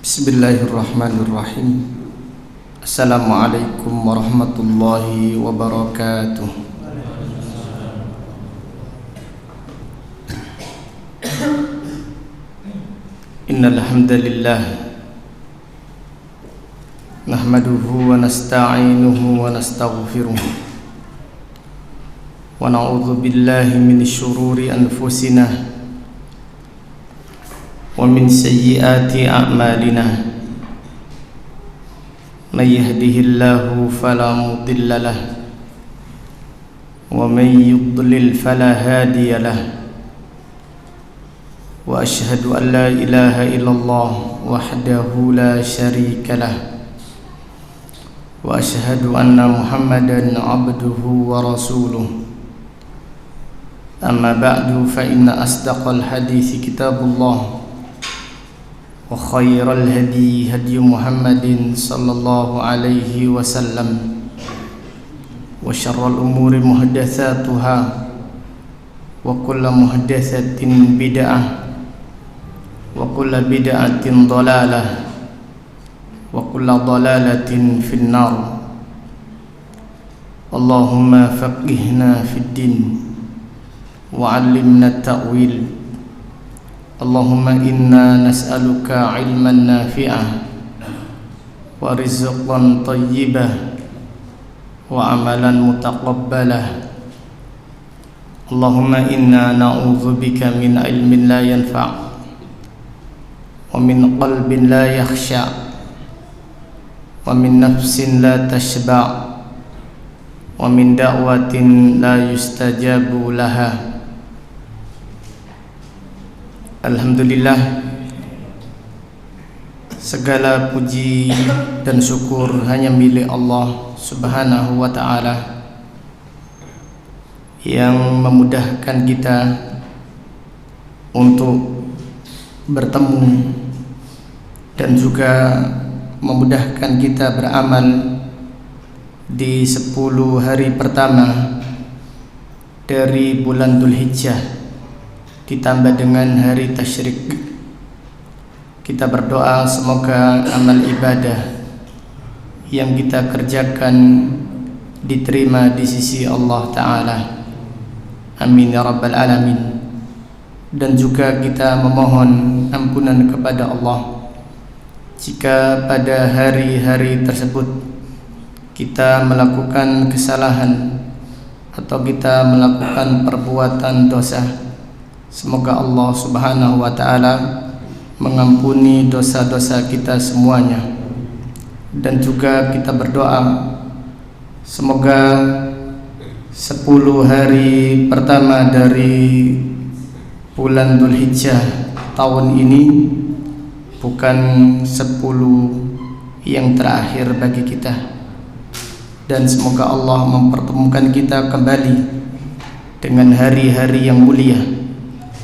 Bismillahirrahmanirrahim. Assalamualaikum warahmatullahi wabarakatuh. Innal hamdalillah nahmaduhu wa nasta'inuhu wa nastaghfiruh wa na'udzu billahi min syururi anfusina wa min sayyiati a'malina. May yahdihillahu fala mudilla lahu wa may yudlil fala hadiya lahu. Wa ashhadu an la ilaha illallah wahdahu la syarika lahu wa ashhadu anna Muhammadan abduhu wa rasuluh. Amma ba'du, fa inna asdaqal hadithi kitabullah wa khairal hadi hadi Muhammadin sallallahu alaihi wasallam wa syarral umuri muhdatsatuha wa kullu muhdatsatin bid'ah wa kullu bid'atin dhalalah wa kullu dhalalatin finnar. Allahumma faqihna fid din wa 'allimna at-ta'wil. Allahumma inna nas'aluka ilman nafi'ah wa rizqan tayyibah wa amalan mutaqabbalah. Allahumma inna na'udzubika min ilmin la yanfa' wa min qalbin la yakhsha' wa min nafsin la tashba' wa min da'watin la yustajabu laha. Alhamdulillah, segala puji dan syukur hanya milik Allah Subhanahu wa ta'ala yang memudahkan kita untuk bertemu dan juga memudahkan kita beramal di 10 hari pertama dari bulan Dzulhijjah ditambah dengan hari tasyrik. Kita berdoa semoga amal ibadah yang kita kerjakan diterima di sisi Allah Ta'ala. Amin ya rabbal alamin. Dan juga kita memohon ampunan kepada Allah jika pada hari-hari tersebut kita melakukan kesalahan atau kita melakukan perbuatan dosa. Semoga Allah Subhanahu wa ta'ala mengampuni dosa-dosa kita semuanya. Dan juga kita berdoa semoga 10 hari pertama dari bulan Dzulhijjah tahun ini bukan 10 yang terakhir bagi kita. Dan semoga Allah mempertemukan kita kembali dengan hari-hari yang mulia,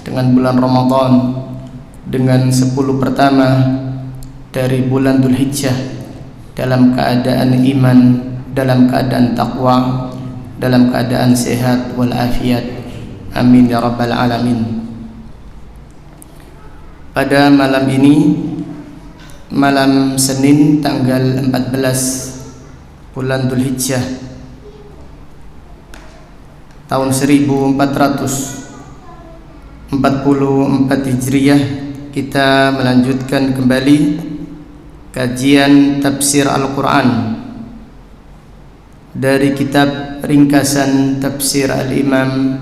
dengan bulan Ramadan, dengan 10 pertama dari bulan Dzulhijjah dalam keadaan iman, dalam keadaan takwa, dalam keadaan sehat walafiat. Amin ya rabbal alamin. Pada malam ini, malam Senin tanggal 14 bulan Dzulhijjah tahun 1444 Hijriyah, kita melanjutkan kembali kajian tafsir Al-Quran dari kitab ringkasan tafsir Al-Imam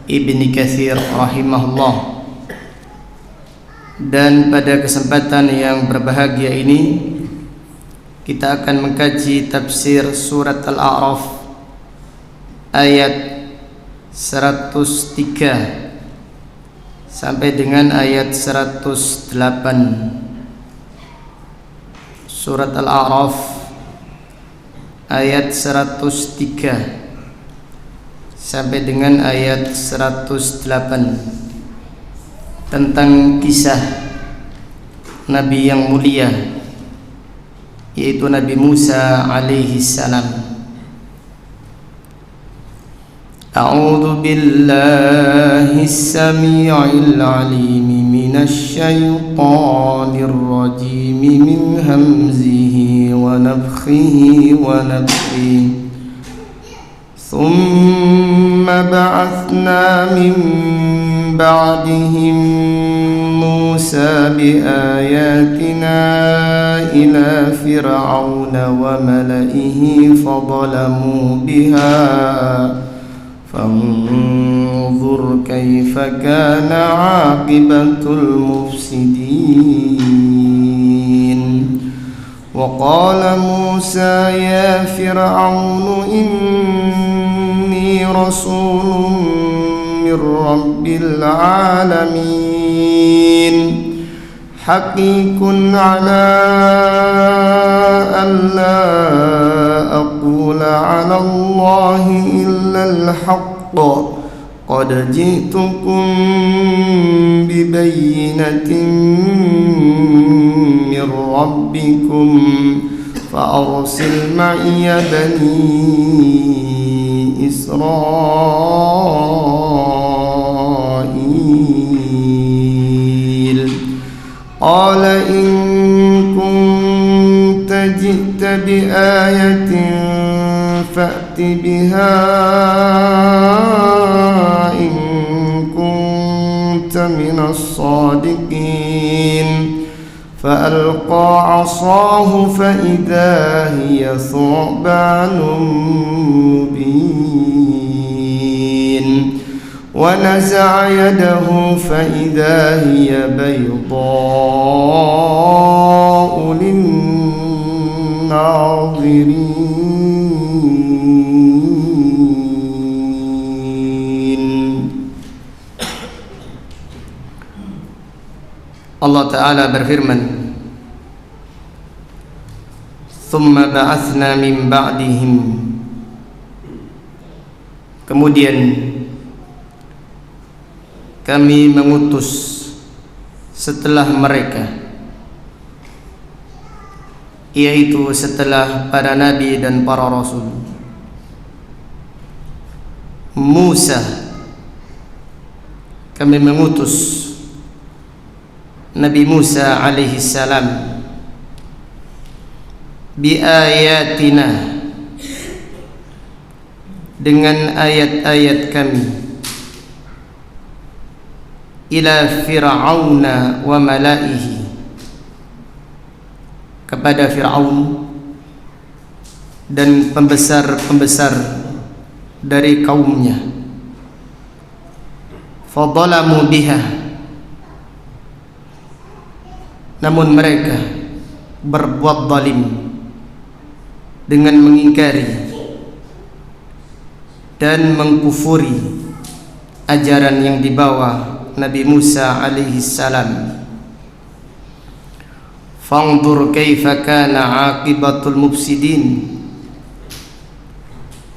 Ibni Katsir rahimahullah. Dan pada kesempatan yang berbahagia ini kita akan mengkaji tafsir surat Al-A'raf ayat 103 sampai dengan ayat 108. Surat Al-A'raf ayat 103 sampai dengan ayat 108 tentang kisah Nabi yang mulia, yaitu Nabi Musa alaihi salam. أعوذ بالله السميع العليم من من الشيطان الرجيم من همزه ونفخه ونفخه ثم بعثنا من بعدهم موسى بآياتنا إلى فرعون وملئه فظلموا بها فانظر كيف كان عاقبة المفسدين وقال موسى يا فرعون إني رسول من رب العالمين حقيق على ألا أقول على الله إلا الحق قد جئتكم ببينة من ربكم فأرسل معي بني إسرائيل قال إن كنت جئت بآية فأت بها إن كنت من الصادقين فألقى عصاه فإذا هي ثعبان مبين ونزع يده فإذا هي بيضاء للناظرين. Allah Ta'ala berfirman, Thumma ba'athna min ba'dihim, kemudian kami mengutus setelah mereka, yaitu setelah para nabi dan para rasul, Musa, kami mengutus Nabi Musa alaihi salam bi ayatina, dengan ayat-ayat kami, ila fir'auna wa malaihi, kepada Fir'aun dan pembesar-pembesar dari kaumnya. Fadhalamu biha, namun mereka berbuat zalim dengan mengingkari dan mengkufuri ajaran yang dibawa Nabi Musa alaihi salam. Fanzur kaifa kana aqibatul mufsidin,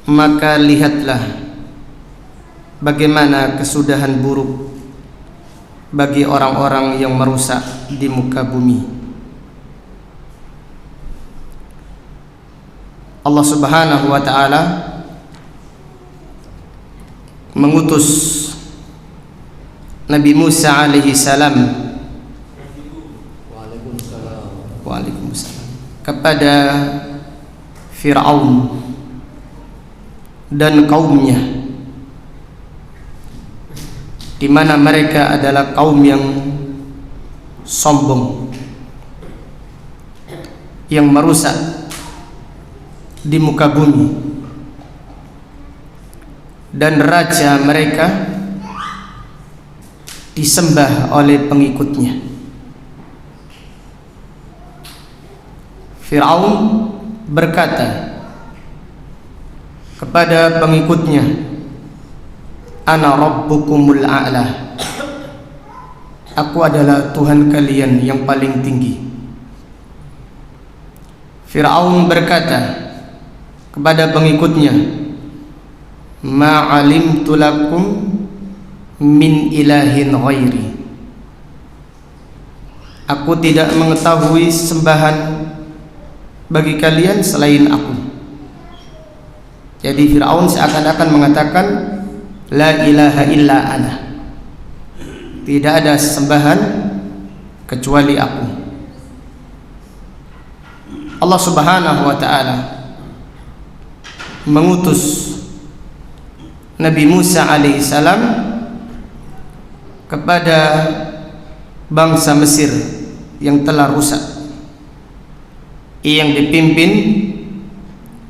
maka lihatlah bagaimana kesudahan buruk bagi orang-orang yang merusak di muka bumi. Allah Subhanahu wa ta'ala mengutus Nabi Musa alaihi salam Waalaikumsalam kepada Fir'aun dan kaumnya, di mana mereka adalah kaum yang sombong, yang merusak di muka bumi, dan raja mereka disembah oleh pengikutnya. Fir'aun berkata kepada pengikutnya, Ana rabbukumul a'la, aku adalah Tuhan kalian yang paling tinggi. Fir'aun berkata kepada pengikutnya, Ma'alimtu lakum min ilahin ghairi, aku tidak mengetahui sembahan bagi kalian selain aku. Jadi Fir'aun seakan-akan mengatakan, La ilaha illa ana, tidak ada sembahan kecuali aku. Allah Subhanahu wa ta'ala mengutus Nabi Musa alaihissalam kepada bangsa Mesir yang telah rusak, yang dipimpin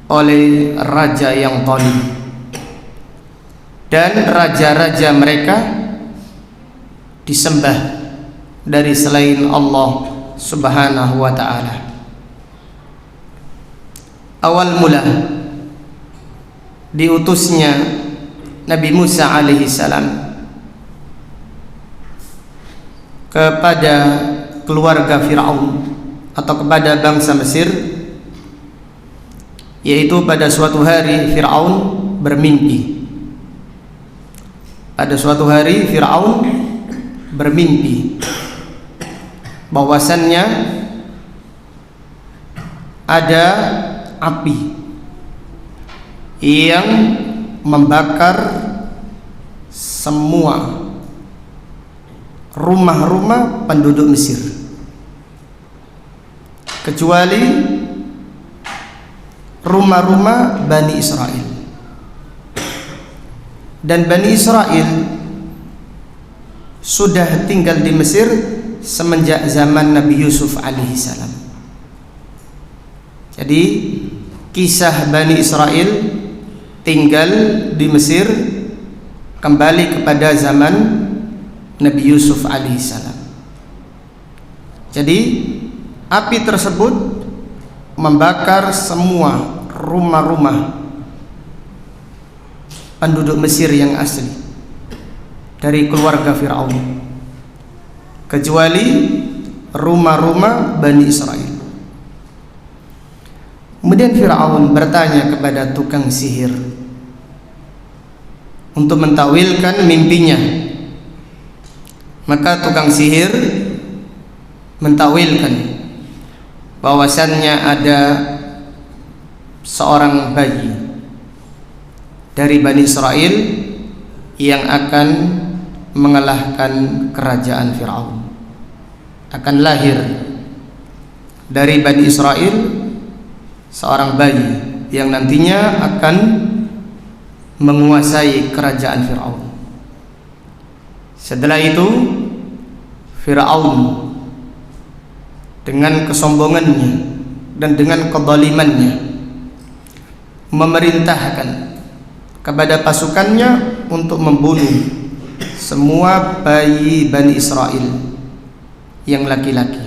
oleh raja yang zalim, dan raja-raja mereka disembah dari selain Allah Subhanahu wa ta'ala. Awal mula diutusnya Nabi Musa alaihi salam kepada keluarga Fir'aun atau kepada bangsa Mesir, yaitu pada suatu hari Fir'aun bermimpi. Pada suatu hari Fir'aun bermimpi bahwasannya ada api yang membakar semua rumah-rumah penduduk Mesir kecuali rumah-rumah Bani Israel. Dan Bani Israel sudah tinggal di Mesir semenjak zaman Nabi Yusuf alaihissalam. Jadi kisah Bani Israel tinggal di Mesir kembali kepada zaman Nabi Yusuf alaihissalam. Jadi api tersebut membakar semua rumah-rumah penduduk Mesir yang asli dari keluarga Fir'aun, kecuali rumah-rumah Bani Israel. Kemudian Fir'aun bertanya kepada tukang sihir untuk mentawilkan mimpinya. Maka tukang sihir mentawilkan bahwasannya ada seorang bayi dari Bani Israel yang akan mengalahkan kerajaan Fir'aun. Akan lahir dari Bani Israel seorang bayi yang nantinya akan menguasai kerajaan Fir'aun. Setelah itu Fir'aun dengan kesombongannya dan dengan kezalimannya memerintahkan kepada pasukannya untuk membunuh semua bayi Bani Israel yang laki-laki.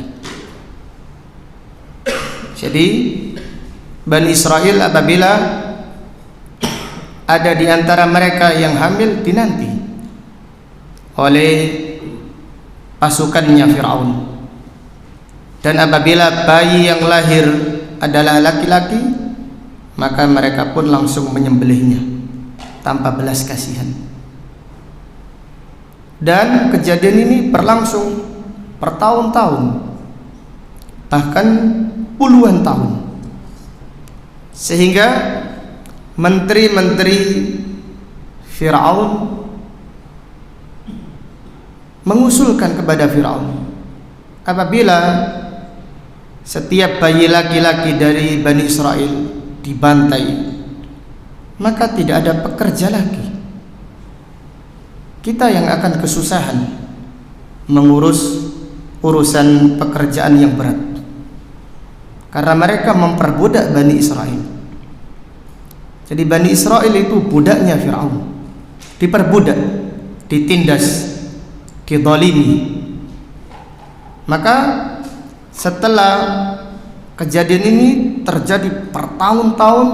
Jadi Bani Israel apabila ada di antara mereka yang hamil dinanti oleh pasukannya Fir'aun, dan apabila bayi yang lahir adalah laki-laki maka mereka pun langsung menyembelihnya tanpa belas kasihan. Dan kejadian ini berlangsung bertahun-tahun, bahkan puluhan tahun, sehingga menteri-menteri Fir'aun mengusulkan kepada Fir'aun, apabila setiap bayi laki-laki dari Bani Israel dibantai, maka tidak ada pekerja lagi. Kita yang akan kesusahan mengurus urusan pekerjaan yang berat, karena mereka memperbudak Bani Israel. Jadi Bani Israel itu budaknya Fir'aun, diperbudak, ditindas, dizalimi. Maka setelah kejadian ini terjadi bertahun-tahun,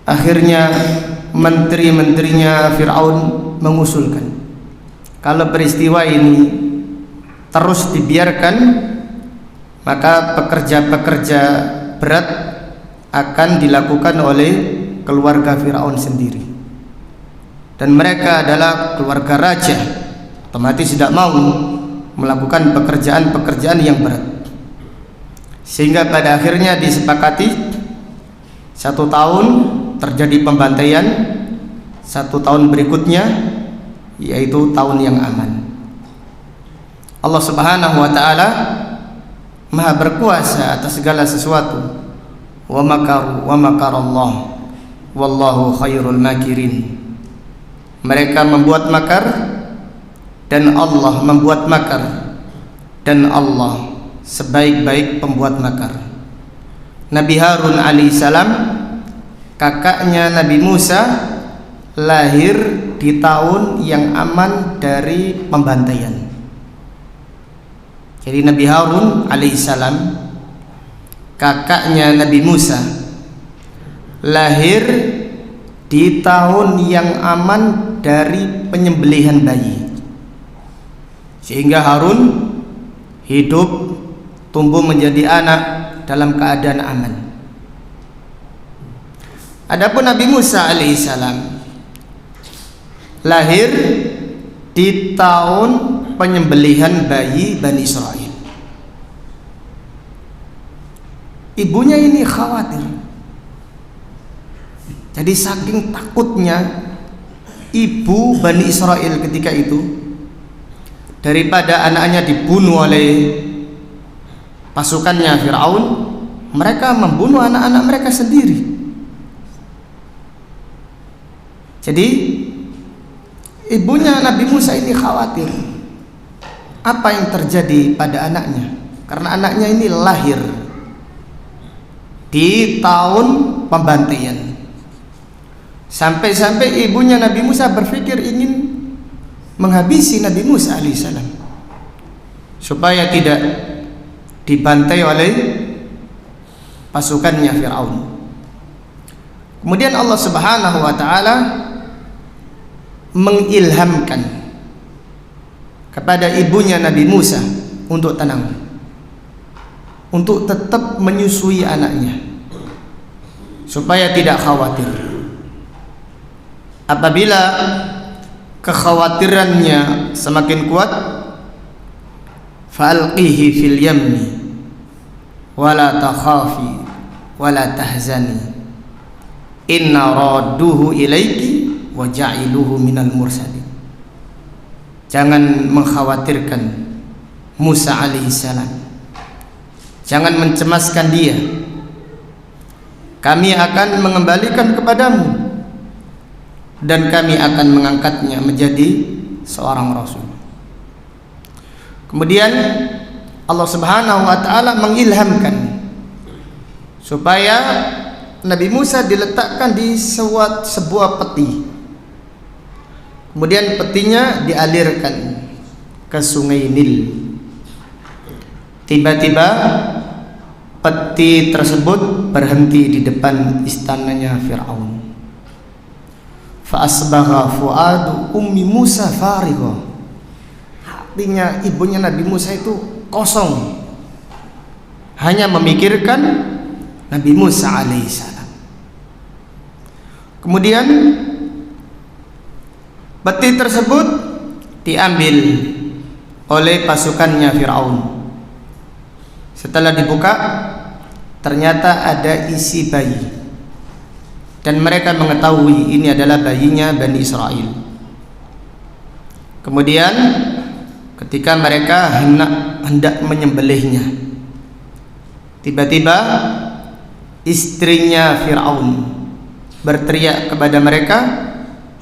akhirnya menteri-menterinya Fir'aun mengusulkan, kalau peristiwa ini terus dibiarkan, maka pekerja-pekerja berat akan dilakukan oleh keluarga Fir'aun sendiri, dan mereka adalah keluarga raja, otomatis tidak mau melakukan pekerjaan-pekerjaan yang berat. Sehingga pada akhirnya disepakati 1 tahun terjadi pembantaian, 1 tahun berikutnya yaitu tahun yang aman. Allah Subhanahu wa taala Maha berkuasa atas segala sesuatu. Wa makaru wa makarallah wallahu khairul makirin. Mereka membuat makar dan Allah membuat makar, dan Allah sebaik-baik pembuat makar. Nabi Harun alaihissalam, kakaknya Nabi Musa, lahir di tahun yang aman dari pembantaian. Jadi Nabi Harun alaihissalam, kakaknya Nabi Musa, lahir di tahun yang aman dari penyembelihan bayi, sehingga Harun hidup tumbuh menjadi anak dalam keadaan aman. Adapun Nabi Musa alaihissalam lahir di tahun penyembelihan bayi Bani Israel. Ibunya ini khawatir. Jadi saking takutnya ibu Bani Israel ketika itu, daripada anaknya dibunuh oleh pasukannya Fir'aun, mereka membunuh anak-anak mereka sendiri. Jadi ibunya Nabi Musa ini khawatir apa yang terjadi pada anaknya, karena anaknya ini lahir di tahun pembantaian. Sampai-sampai ibunya Nabi Musa berpikir ingin menghabisi Nabi Musa alaihissalam supaya tidak dibantai oleh pasukannya Fir'aun. Kemudian Allah Subhanahu wa taala mengilhamkan kepada ibunya Nabi Musa untuk tenang, untuk tetap menyusui anaknya supaya tidak khawatir. Apabila kekhawatirannya semakin kuat, fa'alqihi fil yammi wala takhafi wala tahzani inna radduhu ilaiki wa ja'iluhu minal mursalin. Jangan mengkhawatirkan Musa alaihissalam, jangan mencemaskan dia. Kami akan mengembalikan kepadamu dan kami akan mengangkatnya menjadi seorang rasul. Kemudian Allah Subhanahu wa taala mengilhamkan supaya Nabi Musa diletakkan di sebuah peti. Kemudian petinya dialirkan ke sungai Nil. Tiba-tiba peti tersebut berhenti di depan istananya Fir'aun. Fa asbagha fuadu ummi Musa farigha. Hatinya ibunya Nabi Musa itu kosong, hanya memikirkan Nabi Musa alaihissalam. Kemudian peti tersebut diambil oleh pasukannya Fir'aun. Setelah dibuka, ternyata ada isi bayi, dan mereka mengetahui ini adalah bayinya Bani Israel. Kemudian ketika mereka hendak menyembelihnya, tiba-tiba istrinya Fir'aun berteriak kepada mereka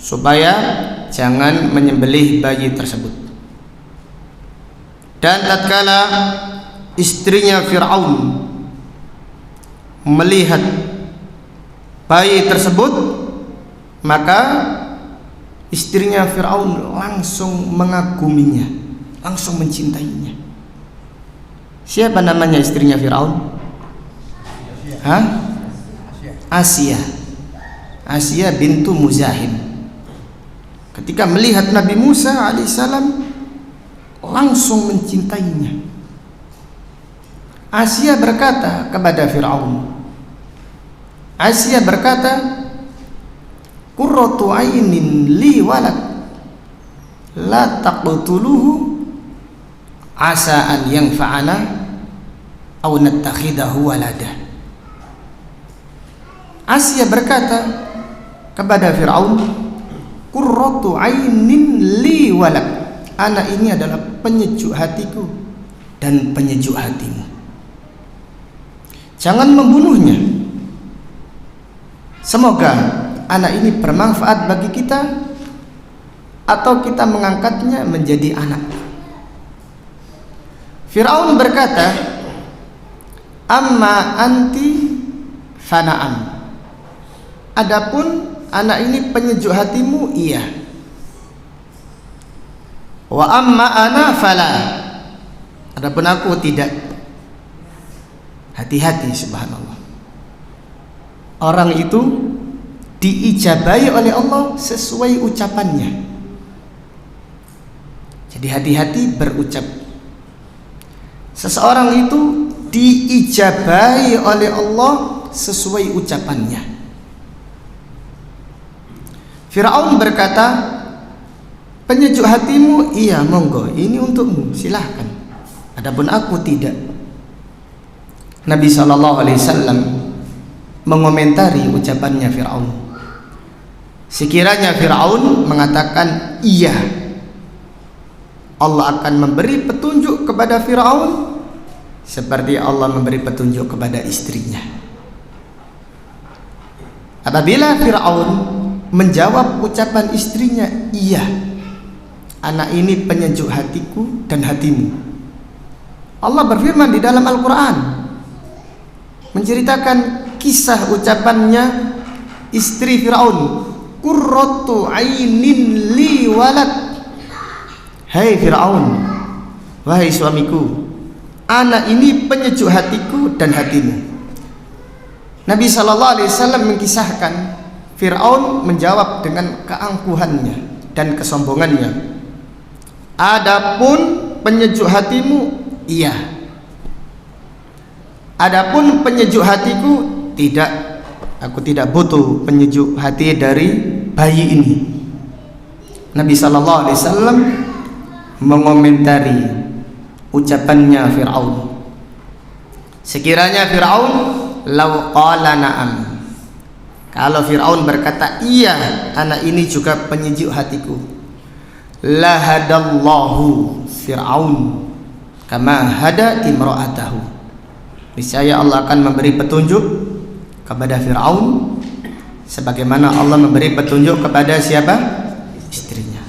supaya jangan menyembelih bayi tersebut. Dan tatkala istrinya Fir'aun melihat bayi tersebut, maka istrinya Fir'aun langsung mengaguminya, langsung mencintainya. Siapa namanya istrinya Fir'aun? Asia bintu Muzahim. Ketika melihat Nabi Musa alaihissalam, langsung mencintainya. Asia berkata kepada Fir'aun, Asia berkata, qurratu ainin li walad la taqtuluhu asa an yanfa'ana aw nattakhidahu walada. Asia berkata kepada Fir'aun, qurratu ainin li walad, anak ini adalah penyejuk hatiku dan penyejuk hatimu. Jangan membunuhnya. Semoga anak ini bermanfaat bagi kita, atau kita mengangkatnya menjadi anak. Firaun berkata, amma anti fana'am. Adapun anak ini penyejuk hatimu, iya. Wa amma ana fala. Adapun aku tidak. Hati-hati, subhanallah. Orang itu diijabahi oleh Allah sesuai ucapannya. Jadi hati-hati berucap. Seseorang itu diijabahi oleh Allah sesuai ucapannya. Firaun berkata, penyejuk hatimu, iya, monggo, ini untukmu, silahkan. Adapun aku tidak. Nabi SAW mengomentari ucapannya Firaun. Sekiranya Firaun mengatakan iya, Allah akan memberi petunjuk kepada Firaun seperti Allah memberi petunjuk kepada istrinya. Apabila Firaun menjawab ucapan istrinya, iya, anak ini penyejuk hatiku dan hatimu. Allah berfirman di dalam Al-Quran, menceritakan kisah ucapannya istri Firaun, qurratu ainin li walad. Hai Firaun, wahai suamiku, anak ini penyejuk hatiku dan hatimu. Nabi SAW mengkisahkan Firaun menjawab dengan keangkuhannya dan kesombongannya, adapun penyejuk hatimu, iya. Adapun penyejuk hatiku, tidak. Aku tidak butuh penyejuk hati dari bayi ini. Nabi SAW mengomentari ucapannya Firaun. Sekiranya Firaun law qala na'am, kalau Firaun berkata iya, anak ini juga penyejuk hatiku, lahadallahu Firaun kama hada imra'atahu. Niscaya Allah akan memberi petunjuk kepada Firaun sebagaimana Allah memberi petunjuk kepada siapa? Istrinya.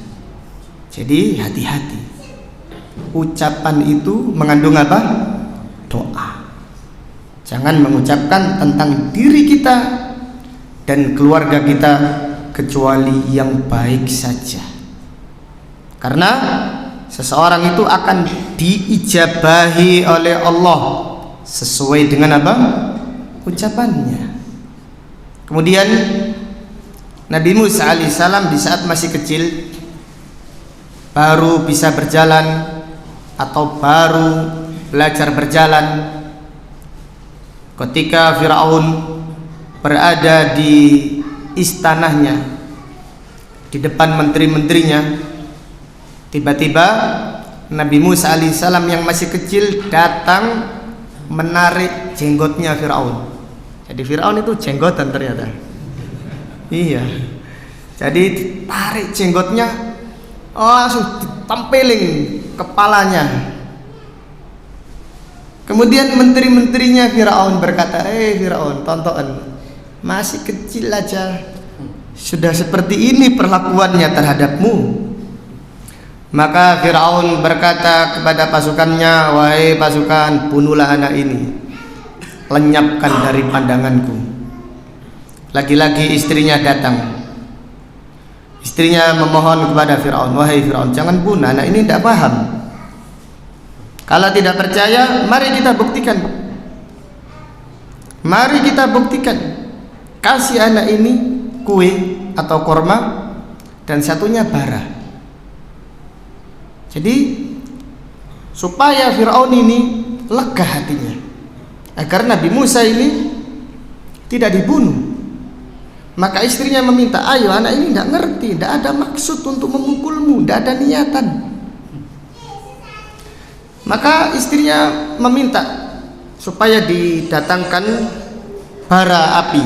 Jadi hati-hati. Ucapan itu mengandung apa? Doa. Jangan mengucapkan tentang diri kita dan keluarga kita kecuali yang baik saja. Karena seseorang itu akan diijabahi oleh Allah sesuai dengan apa? Ucapannya. Kemudian Nabi Musa alaihissalam di saat masih kecil, baru bisa berjalan atau baru belajar berjalan, ketika Firaun berada di istananya, di depan menteri-menterinya, tiba-tiba Nabi Musa alaihissalam yang masih kecil datang menarik jenggotnya Firaun. Jadi Firaun itu jenggotan ternyata. Iya. Jadi ditarik jenggotnya, langsung ditempeling kepalanya. Kemudian menteri-menterinya Firaun berkata, Firaun, tonton, masih kecil aja sudah seperti ini perlakuannya terhadapmu. Maka Firaun berkata kepada pasukannya, wahai pasukan, bunuhlah anak ini, lenyapkan dari pandanganku. Lagi-lagi istrinya datang. Istrinya memohon kepada Firaun, wahai Firaun, jangan bunuh anak ini, tidak paham. Kalau tidak percaya, mari kita buktikan. Mari kita buktikan. Kasih anak ini kue atau korma dan satunya bara. Jadi supaya Firaun ini lega hatinya, agar Nabi Musa ini tidak dibunuh, maka istrinya meminta, ayo, anak ini tidak ngerti, tidak ada maksud untuk memukulmu, tidak ada niatan. Maka istrinya meminta supaya didatangkan bara api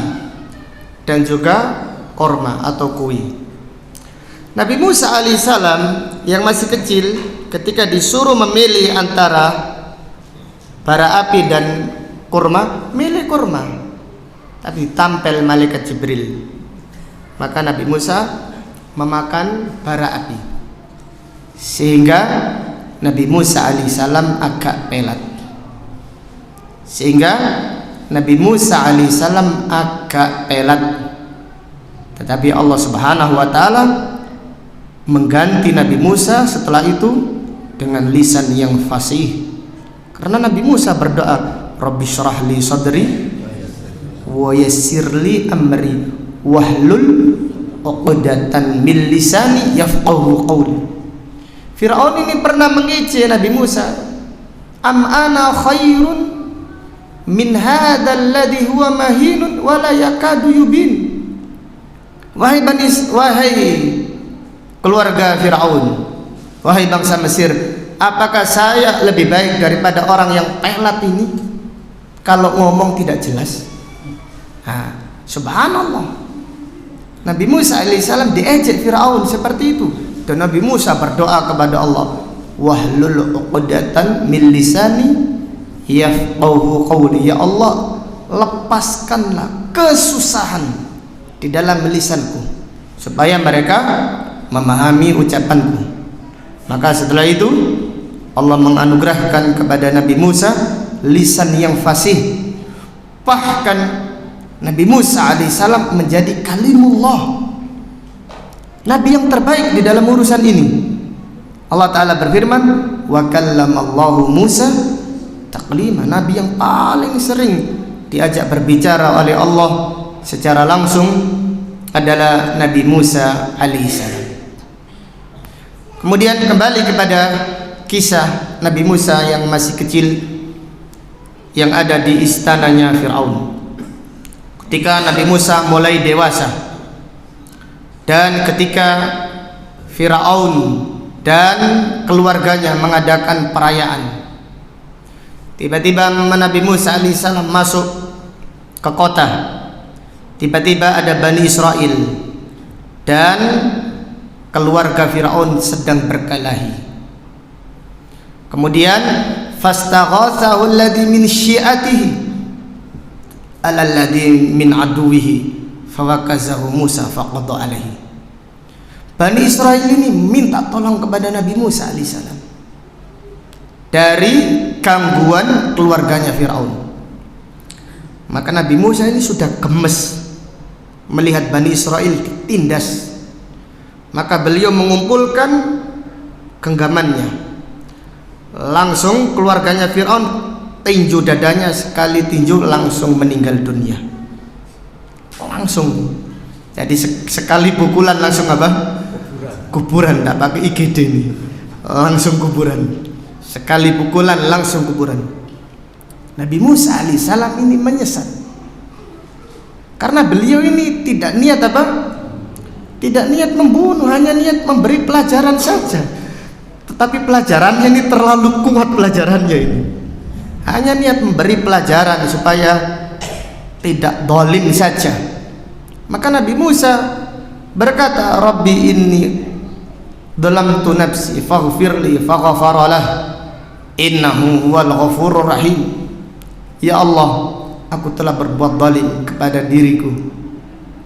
dan juga korma atau kue. Nabi Musa alaihissalam yang masih kecil ketika disuruh memilih antara bara api dan kurma, milih kurma. Tapi tampil malaikat Jibril, maka Nabi Musa memakan bara api, sehingga Nabi Musa alaihissalam agak pelat. Tetapi Allah Subhanahu wa taala mengganti Nabi Musa setelah itu dengan lisan yang fasih. Karena Nabi Musa berdoa, Rabbi syrah li sadri wa yassir li amri wahlul 'uqdatan min lisani yafqahu qawli. Firaun ini pernah mengejek Nabi Musa, am ana khairun min hadzal ladzi huwa mahinun wa la yakadu yubin. Wahai keluarga Firaun, wahai bangsa Mesir, apakah saya lebih baik daripada orang yang pelat ini kalau ngomong tidak jelas? Subhanallah, Nabi Musa alaihissalam diejek Firaun seperti itu, dan Nabi Musa berdoa kepada Allah, wahlul 'uqdatan min lisani yafqahu qawli. Ya Allah, lepaskanlah kesusahan di dalam lisanku supaya mereka memahami ucapanku. Maka setelah itu Allah menganugerahkan kepada Nabi Musa lisan yang fasih. Bahkan Nabi Musa alaihissalam menjadi kalimullah, nabi yang terbaik di dalam urusan ini. Allah Ta'ala berfirman, wa kallamallahu Musa taklima. Nabi yang paling sering diajak berbicara oleh Allah secara langsung adalah Nabi Musa alaihissalam. Kemudian kembali kepada kisah Nabi Musa yang masih kecil yang ada di istananya Firaun. Ketika Nabi Musa mulai dewasa dan ketika Firaun dan keluarganya mengadakan perayaan, tiba-tiba Nabi Musa alaihissalam masuk ke kota. Tiba-tiba ada Bani Israel dan keluarga Firaun sedang berkelahi. Kemudian fastaghatsahu alladhi min syi'atihi ala alladhi min aduwihi fawakazahu Musa faqada alaihi. Bani Israel ini minta tolong kepada Nabi Musa alaihissalam dari gangguan keluarganya Firaun. Maka Nabi Musa ini sudah gemes melihat Bani Israel ditindas. Maka beliau mengumpulkan genggamannya. Langsung keluarganya Firaun tinju dadanya, sekali tinju langsung meninggal dunia. Langsung. Jadi sekali pukulan langsung apa? Kuburan, tidak pakai IGD ini. Langsung kuburan. Sekali pukulan langsung kuburan. Nabi Musa alaihissalam ini menyesal karena beliau ini tidak niat apa? Tidak niat membunuh, hanya niat memberi pelajaran saja. Tetapi pelajarannya ini terlalu kuat, pelajarannya ini hanya niat memberi pelajaran supaya tidak zalim saja. Maka Nabi Musa berkata, Rabbi inni dhalamtu nafsi faghfirli faghfara lah innahu huwal ghafurur rahim. Ya Allah, aku telah berbuat zalim kepada diriku,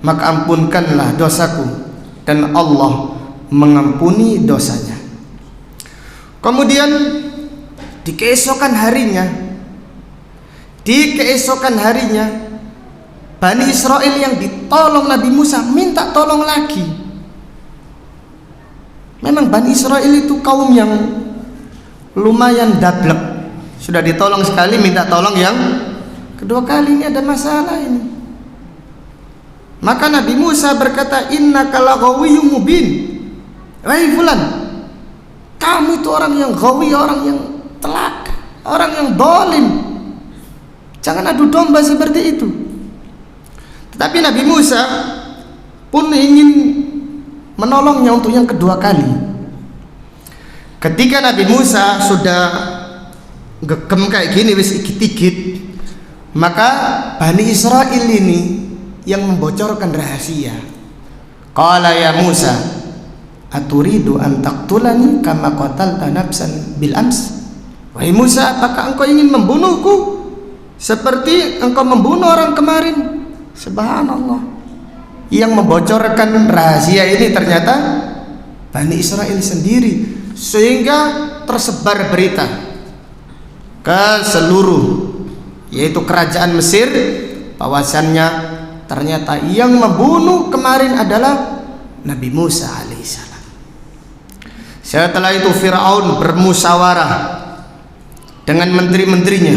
maka ampunkanlah dosaku, dan Allah mengampuni dosanya. Kemudian di keesokan harinya Bani Israel yang ditolong Nabi Musa minta tolong lagi. Memang Bani Israel itu kaum yang lumayan dablek. Sudah ditolong sekali, minta tolong yang kedua kali, ini ada masalah ini. Maka Nabi Musa berkata, innaka laghawiyyun mubin. Wahai fulan, kamu itu orang yang ghawi, orang yang telak, orang yang zalim. Jangan adu domba seperti itu. Tetapi Nabi Musa pun ingin menolongnya untuk yang kedua kali. Ketika Nabi Musa sudah gegem kayak gini, wis ikit-ikit, maka Bani Israel ini yang membocorkan rahasia. Qala ya Musa aturidu an taqtulani kama qatalta nafsan bil ams? Wahai Musa, apakah engkau ingin membunuhku seperti engkau membunuh orang kemarin? Subhanallah. Yang membocorkan rahasia ini ternyata Bani Israel sendiri, sehingga tersebar berita ke seluruh, yaitu kerajaan Mesir, bahwasannya ternyata yang membunuh kemarin adalah Nabi Musa alaihissalam. Setelah itu Fir'aun bermusyawarah dengan menteri-menterinya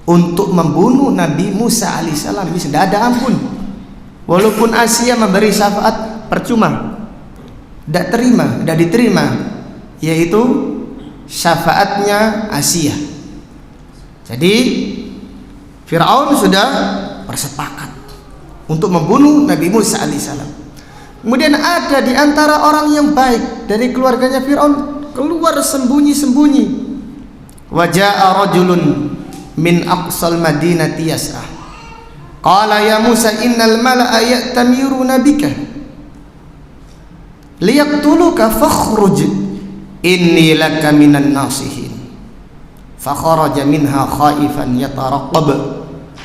untuk membunuh Nabi Musa alaihissalam. Ini tidak ada ampun. Walaupun Asia memberi syafaat, percuma, tidak diterima, yaitu syafaatnya Asia. Jadi Fir'aun sudah bersepakat untuk membunuh Nabi Musa alaihissalam. Kemudian ada di antara orang yang baik dari keluarganya Fir'aun keluar sembunyi-sembunyi. Wa ja'a rajulun min aqsal madinati yas'ah. Qala ya Musa innal mala'a ya'tamiruna bika liyaqtuluka fakhruj inni laka minan nasihin. Fakharaja minha khaifan yataraqab.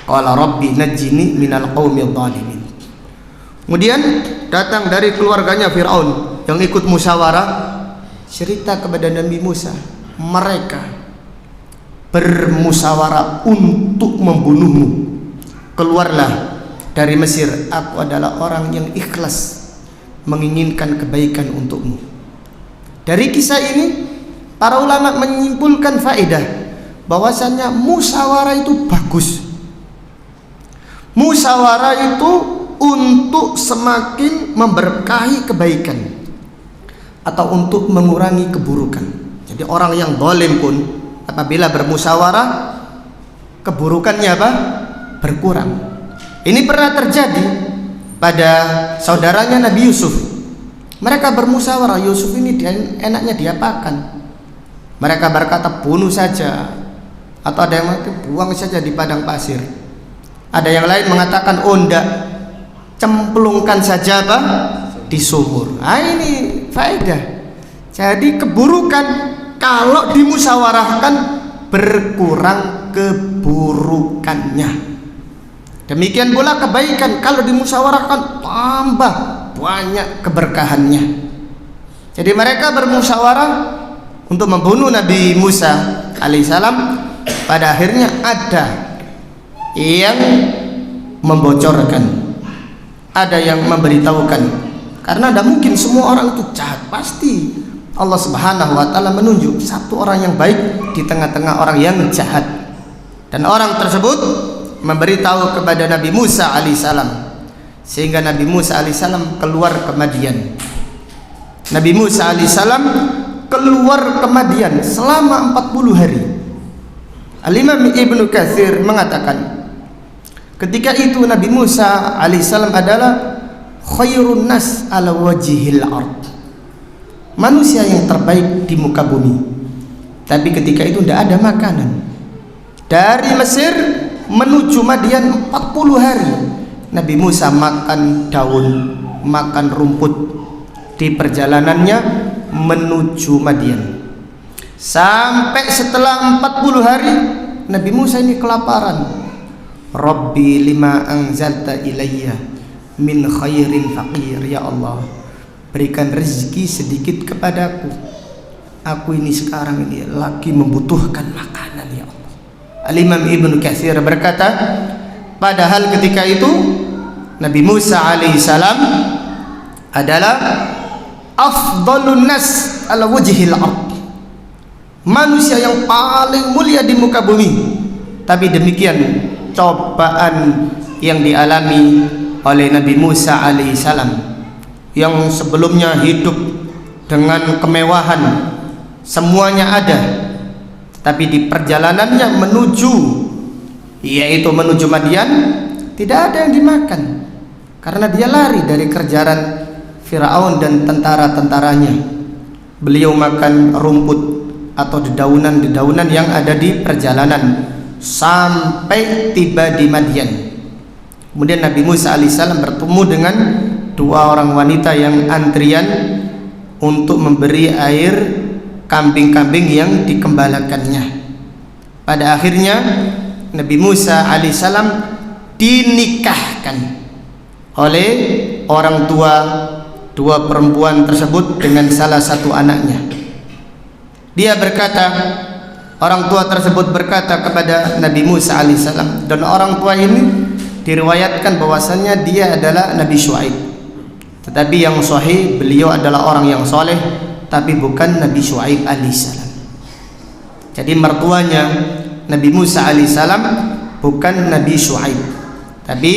Qala rabbi najjini minal qaumidh dhalimin. Kemudian datang dari keluarganya Fir'aun yang ikut musyawarah, cerita kepada Nabi Musa, mereka bermusyawarah untuk membunuhmu. Keluarlah dari Mesir, aku adalah orang yang ikhlas menginginkan kebaikan untukmu. Dari kisah ini para ulama menyimpulkan faedah bahwasannya musyawarah itu bagus. Musyawarah itu untuk semakin memberkahi kebaikan atau untuk mengurangi keburukan. Jadi orang yang zalim pun apabila bermusyawarah, keburukannya apa? Berkurang. Ini pernah terjadi pada saudaranya Nabi Yusuf. Mereka bermusyawarah, Yusuf ini enaknya diapakan? Mereka berkata bunuh saja, atau ada yang mengatakan buang saja di padang pasir. Ada yang lain mengatakan oh enggak, cemplungkan saja apa? Di sumur. Nah, ini faedah. Jadi keburukan kalau dimusyawarahkan berkurang keburukannya. Demikian pula kebaikan kalau dimusyawarahkan tambah banyak keberkahannya. Jadi mereka bermusyawarah untuk membunuh Nabi Musa alaihissalam. Pada akhirnya ada yang membocorkan, ada yang memberitahukan, karena tidak mungkin semua orang itu jahat. Pasti Allah Subhanahu wa ta'ala menunjuk satu orang yang baik di tengah-tengah orang yang jahat, dan orang tersebut memberitahu kepada Nabi Musa alaihissalam, sehingga Nabi Musa alaihissalam keluar ke Madian. Nabi Musa alaihissalam keluar ke Madian selama 40 hari. Al-Imam Ibnu Katsir mengatakan ketika itu Nabi Musa alaihissalam adalah khairun nas ala wajhil ard, manusia yang terbaik di muka bumi. Tapi ketika itu tidak ada makanan. Dari Mesir menuju Madian 40 hari Nabi Musa makan daun, makan rumput di perjalanannya menuju Madian. Sampai setelah 40 hari Nabi Musa ini kelaparan. Rabbi lima anzalta ilayya min khairin faqir. Ya Allah, berikan rezeki sedikit kepadaku. Aku ini sekarang ini lagi membutuhkan makanan ya Allah. Al-Imam Ibnu Katsir berkata, padahal ketika itu Nabi Musa alaihissalam adalah afdalun nas ala wajhil ard, manusia yang paling mulia di muka bumi. Tapi demikian cobaan yang dialami oleh Nabi Musa alaihissalam, yang sebelumnya hidup dengan kemewahan, semuanya ada, tapi di perjalanannya menuju, yaitu menuju Madian, tidak ada yang dimakan karena dia lari dari kejaran Firaun dan tentara-tentaranya. Beliau makan rumput atau dedaunan-dedaunan yang ada di perjalanan sampai tiba di Madian. Kemudian Nabi Musa alaihissalam bertemu dengan dua orang wanita yang antrian untuk memberi air kambing-kambing yang dikembalakannya. Pada akhirnya Nabi Musa alaihissalam dinikahkan oleh orang tua dua perempuan tersebut dengan salah satu anaknya. Dia berkata, orang tua tersebut berkata kepada Nabi Musa alaihissalam, dan orang tua ini diriwayatkan bahwasannya dia adalah Nabi Syuaib, tetapi yang sahih beliau adalah orang yang soleh, tapi bukan Nabi Syuaib alaihissalam. Jadi mertuanya Nabi Musa alaihissalam bukan Nabi Syuaib, tapi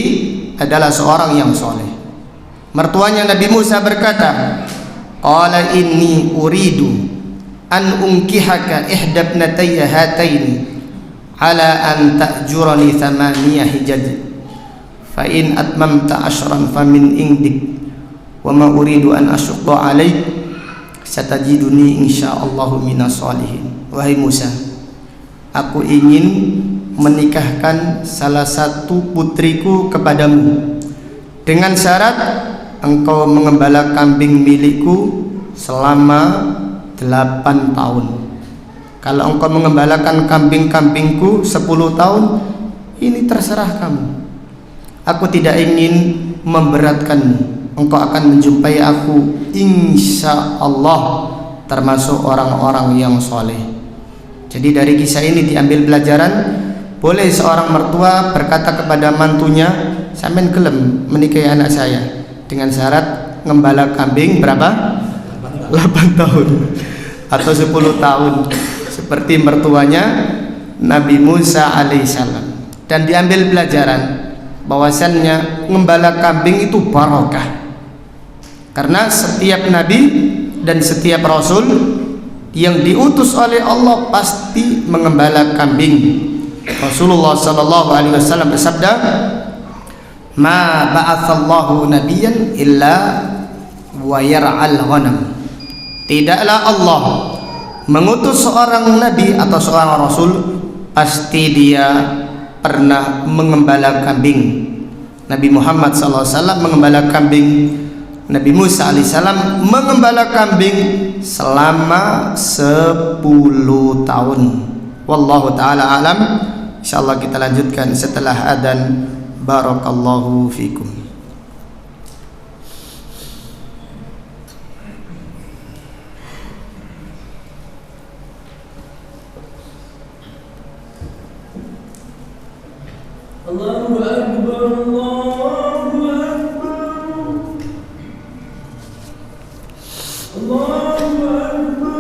adalah seorang yang soleh. Mertuanya Nabi Musa berkata, qala inni uridu an unkihaka ihda ibnatayya hataini ala an ta'jurani thamaniya hijaj fa in atmamta ashran famin indik wa ma uridu an asyqa alaik satajiduni insyaallahu minas solihin. Wahai Musa, aku ingin menikahkan salah satu putriku kepadamu dengan syarat engkau mengembala kambing milikku selama 8 tahun. Kalau engkau mengembalakan kambing-kambingku 10 tahun, ini terserah kamu. Aku tidak ingin memberatkanmu. Engkau akan menjumpai aku insya Allah termasuk orang-orang yang soleh. Jadi dari kisah ini diambil pelajaran, boleh seorang mertua berkata kepada mantunya, sampean gelem menikahi anak saya dengan syarat ngembala kambing berapa? 8 tahun atau 10 tahun, seperti mertuanya Nabi Musa alaihissalam. Dan diambil pelajaran bahwasannya ngembala kambing itu barokah, karena setiap nabi dan setiap rasul yang diutus oleh Allah pasti mengembala kambing. Rasulullah sallallahu alaihi wasallam bersabda, ma ba'atsallahu nabiyyan illa wa yar'al ghanam. Tidaklah Allah mengutus seorang nabi atau seorang rasul pasti dia pernah mengembala kambing. Nabi Muhammad sallallahu alaihi wasallam mengembala kambing, Nabi Musa alaihissalam mengembala kambing selama 10 tahun. Wallahu taala alam. Insyaallah kita lanjutkan setelah adzan. Barakallahu fikum. Allahu Akbar, Allahu Akbar, Allahu Akbar,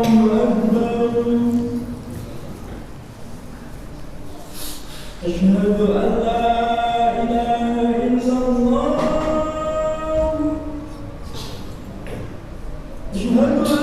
Allahu Akbar. Asyhadu an la ilaha illallah, asyhadu an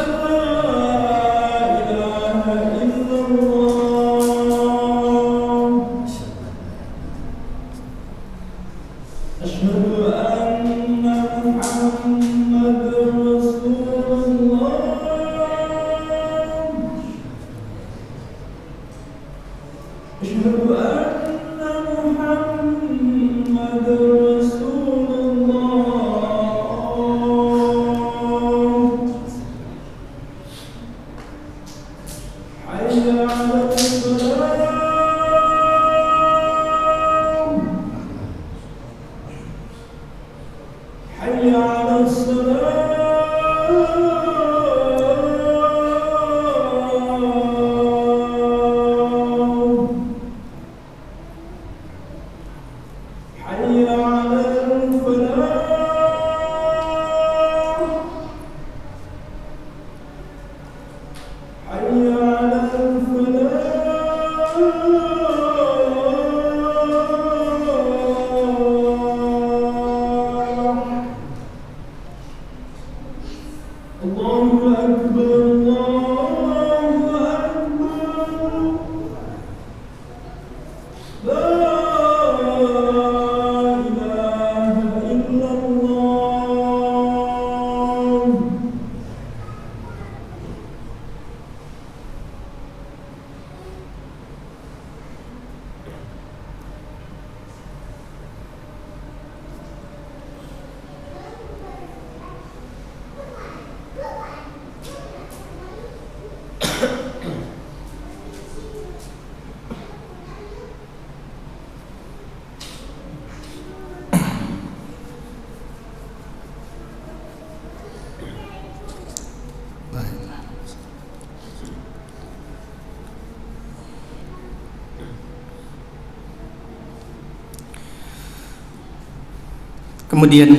Kemudian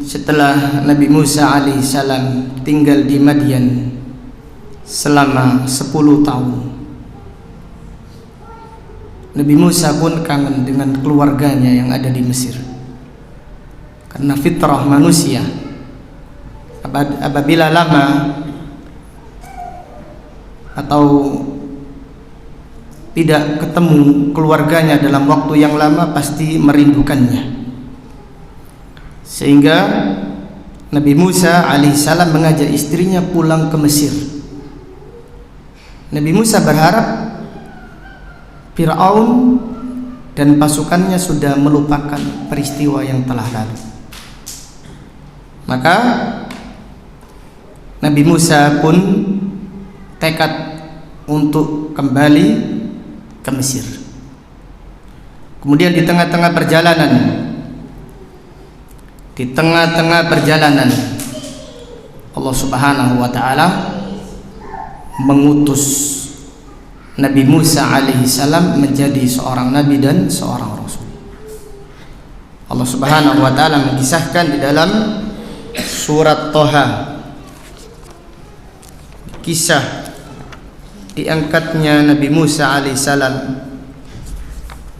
setelah Nabi Musa alaihissalam tinggal di Madian selama 10 tahun, Nabi Musa pun kangen dengan keluarganya yang ada di Mesir. Karena fitrah manusia, apabila lama atau tidak ketemu keluarganya dalam waktu yang lama, pasti merindukannya. Sehingga Nabi Musa alaihissalam mengajak istrinya pulang ke Mesir. Nabi Musa berharap Fir'aun dan pasukannya sudah melupakan peristiwa yang telah lalu. Maka Nabi Musa pun tekad untuk kembali ke Mesir. Kemudian di tengah-tengah perjalanan Allah Subhanahu wa taala mengutus Nabi Musa alaihissalam menjadi seorang nabi dan seorang rasul. Allah Subhanahu wa taala mengisahkan di dalam surat Thaha kisah diangkatnya Nabi Musa alaihissalam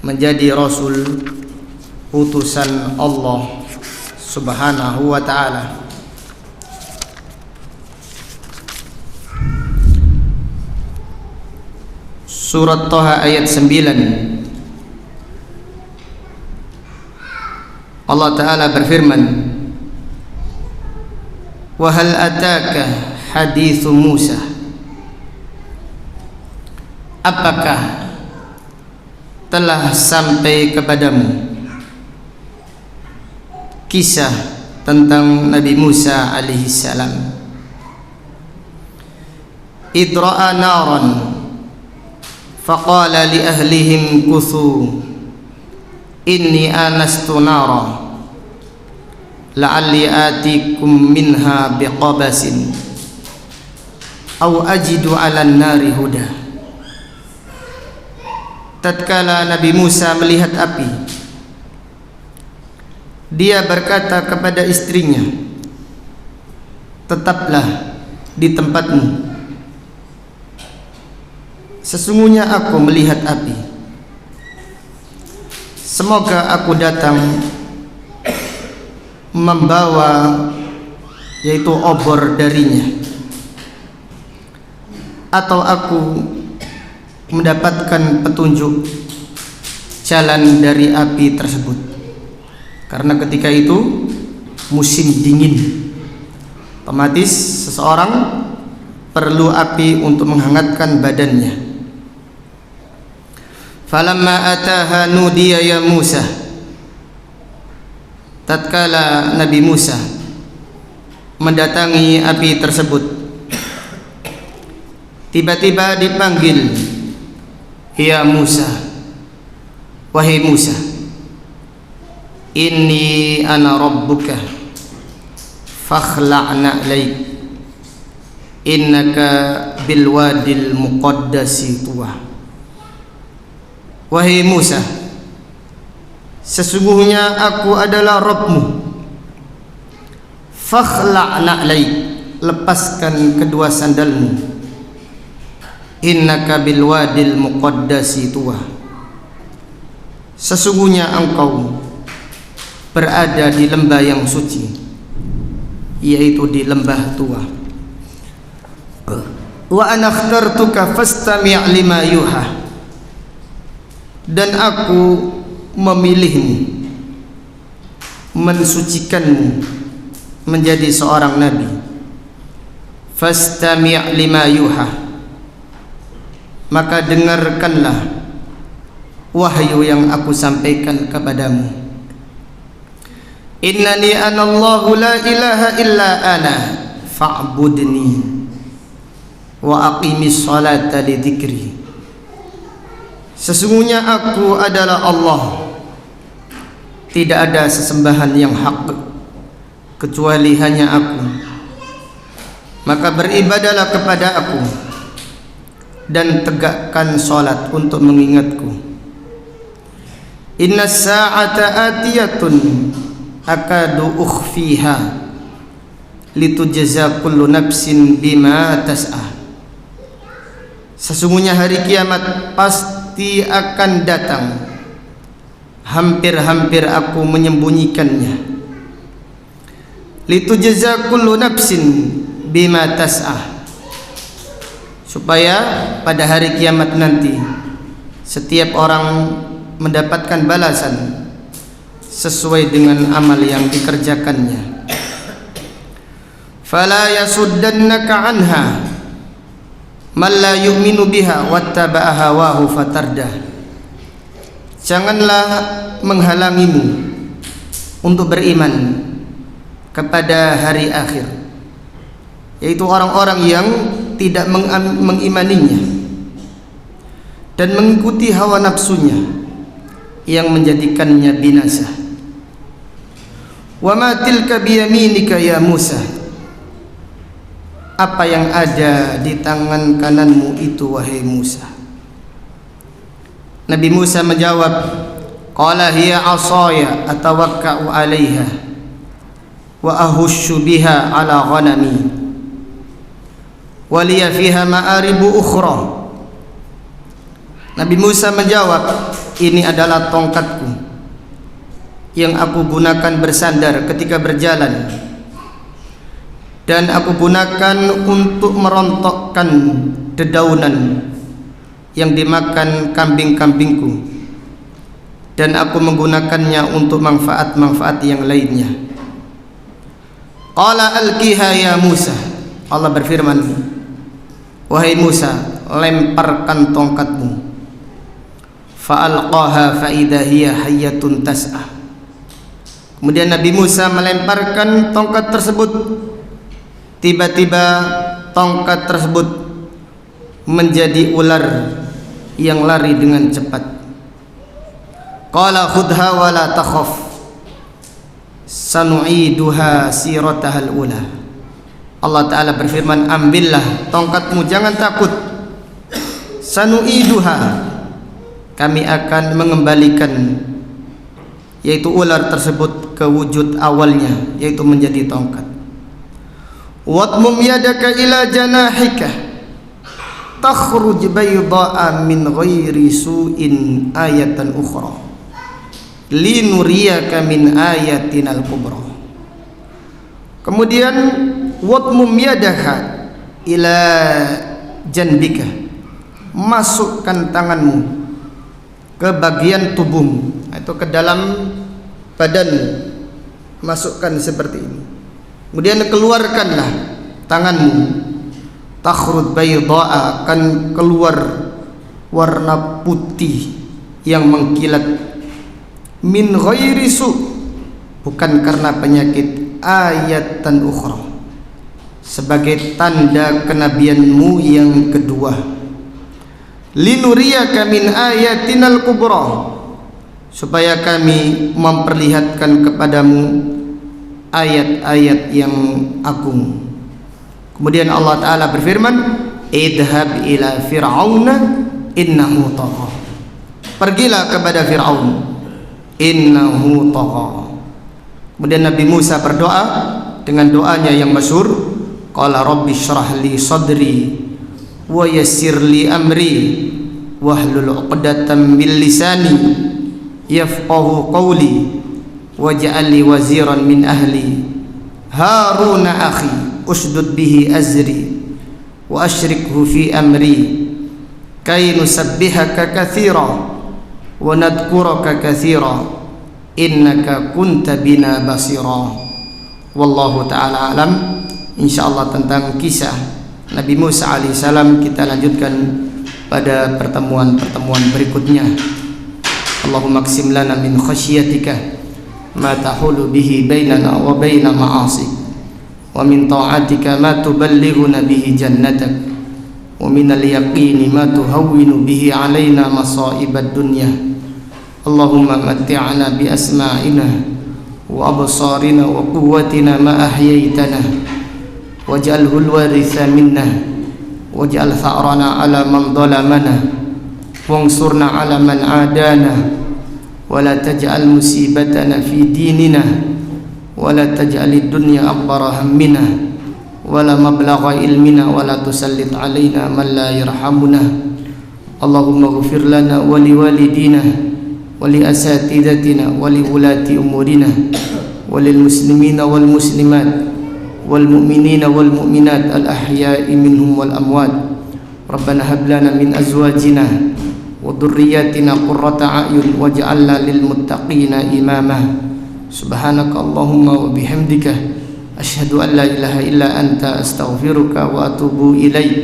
menjadi rasul utusan Allah Subhanahu wa ta'ala. Surat Thaha ayat 9, Allah Ta'ala berfirman, wa hal ataka hadithu Musa, apakah telah sampai kepadamu kisah tentang Nabi Musa alaihissalam? Idra'a naran faqala li ahlihim kuthu inni anastu nara la'alli atikum minha biqabasin aw ajidu 'alan nari huda. Tatkala Nabi Musa melihat api, dia berkata kepada istrinya, tetaplah di tempatmu, sesungguhnya aku melihat api, semoga aku datang membawa yaitu obor darinya, atau aku mendapatkan petunjuk jalan dari api tersebut. Karena ketika itu musim dingin, otomatis seseorang perlu api untuk menghangatkan badannya. Falamma ataha nudiya ya Musa, tatkala Nabi Musa mendatangi api tersebut, tiba-tiba dipanggil, ya Musa, wahai Musa, inni ana rabbuka fakhla'na alaik innaka bilwadil muqaddasi tuwa. Wahai Musa, sesungguhnya aku adalah Rabbmu, fakhla'na alaik, lepaskan kedua sandalmu, innaka bilwadil muqaddasi tuwa, sesungguhnya engkau berada di lembah yang suci, yaitu di lembah Tuwa. Wa ana akhtartuka fastami' lima yuha, dan aku memilihmu, mensucikanmu menjadi seorang nabi. Fastami' lima yuha, maka dengarkanlah wahyu yang aku sampaikan kepadamu. Innani anallahu la ilaha illa ana fa'budni wa aqimis salata li dzikri. Sesungguhnya aku adalah Allah, tidak ada sesembahan yang hak kecuali hanya aku, maka beribadalah kepada aku dan tegakkan salat untuk mengingatku. Inna sa'ata atiyatun akadu ukhfiha litujza kullu nafsin bima tas'a. Sesungguhnya hari kiamat pasti akan datang, hampir-hampir aku menyembunyikannya. Litujza kullu nafsin bima tas'a, supaya pada hari kiamat nanti setiap orang mendapatkan balasan sesuai dengan amal yang dikerjakannya. Fala yasuddannaka anha man la yu'minu biha wattaba'a hawahu fatardah. Janganlah menghalangimu untuk beriman kepada hari akhir, yaitu orang-orang yang tidak mengimaninya dan mengikuti hawa nafsunya yang menjadikannya binasa. Wa ma tilka biyaminika ya Musa, apa yang ada di tangan kananmu itu wahai Musa? Nabi Musa menjawab, qala hiya asaya atawakka'u 'alaiha wa ahussu biha 'ala ghanami wa liya fiha ma'aribu ukhra. Nabi Musa menjawab, ini adalah tongkatku yang aku gunakan bersandar ketika berjalan, dan aku gunakan untuk merontokkan dedaunan yang dimakan kambing-kambingku, dan aku menggunakannya untuk manfaat-manfaat yang lainnya. Qala alqiha ya Musa, Allah berfirman, wahai Musa, lemparkan tongkatmu. Fa'alqaha fa'idha hiya hayyatun tas'a. Kemudian Nabi Musa melemparkan tongkat tersebut. Tiba-tiba tongkat tersebut menjadi ular yang lari dengan cepat. Qala khudha wa la takhaf sanu'iduha siratahal ula. Allah Ta'ala berfirman, ambillah tongkatmu, jangan takut. Sanu'iduha, kami akan mengembalikan, yaitu ular tersebut ke wujud awalnya, yaitu menjadi tongkat. Watmum yadaka ila janahika takhruj bayda'a min ghairi su'in ayatan ukhra linuriyaka min ayatinal kubra. Kemudian watmum yadaka ila janbika, masukkan tanganmu ke bagian tubuhmu, itu ke dalam badan, masukkan seperti ini. Kemudian keluarkanlah tanganmu, takhrud bayda'a, akan keluar warna putih yang mengkilat, min ghairi su, bukan karena penyakit, ayatan ukhra, sebagai tanda kenabianmu yang kedua. Linuriyaka min ayatinal kubra, supaya kami memperlihatkan kepadamu ayat-ayat yang agung. Kemudian Allah Ta'ala berfirman, idhab ila fir'auna innahu tagha, pergilah kepada Fir'aun, innahu tagha. Kemudian Nabi Musa berdoa dengan doanya yang masyhur, qala rabbi shrah li sadri wa yassir li amri wahlul 'uqdatam min lisani yafqahu qawli waj'al li waziran min ahli Haruna akhi usdud bihi azri wa asyrikhu fi amri kay nusabbihaka katsira wa nadhkuraka katsira innaka kunta bina basira. Wallahu ta'ala alam. Insyaallah tentang kisah Nabi Musa alaihissalam kita lanjutkan pada pertemuan-pertemuan berikutnya. Allahumma qsim lana min khasyiatika ma tahulu bihi bainana wa baina ma'asik, wa min ta'atika ma tuballighuna bihi jannatak, wa min al-yaqini ma tuhawwinu bihi alaina masa'ibad dunya. Allahumma matti'na bi asma'ina wa absarina wa quwwatina ma ahyaytana waj'alhu al-waritha minna waj'al tha'rana 'ala man dhalamana wansurna 'ala man 'adana wa la taj'al musibatana fi dinina ولا تجعل الدنيا أكبر همنا ولا مبلغ علمنا ولا تسلط علينا من لا يرحمنا اللهم اغفر لنا ولوالدينا ولأساتذتنا ولولاة أمورنا وللمسلمين والمسلمات والمؤمنين والمؤمنات الأحياء منهم والأموات ربنا هب لنا من أزواجنا وذرياتنا قرة أعين واجعلنا للمتقين إماما سبحانك اللهم وبحمدك أشهد أن لا إله إلا أنت أستغفرك وأتوب إليك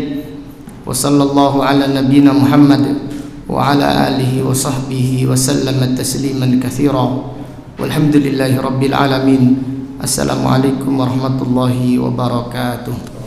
وصلى الله على نبينا محمد وعلى آله وصحبه وسلم تسليما كثيرا والحمد لله رب العالمين. Assalamualaikum warahmatullahi wabarakatuh.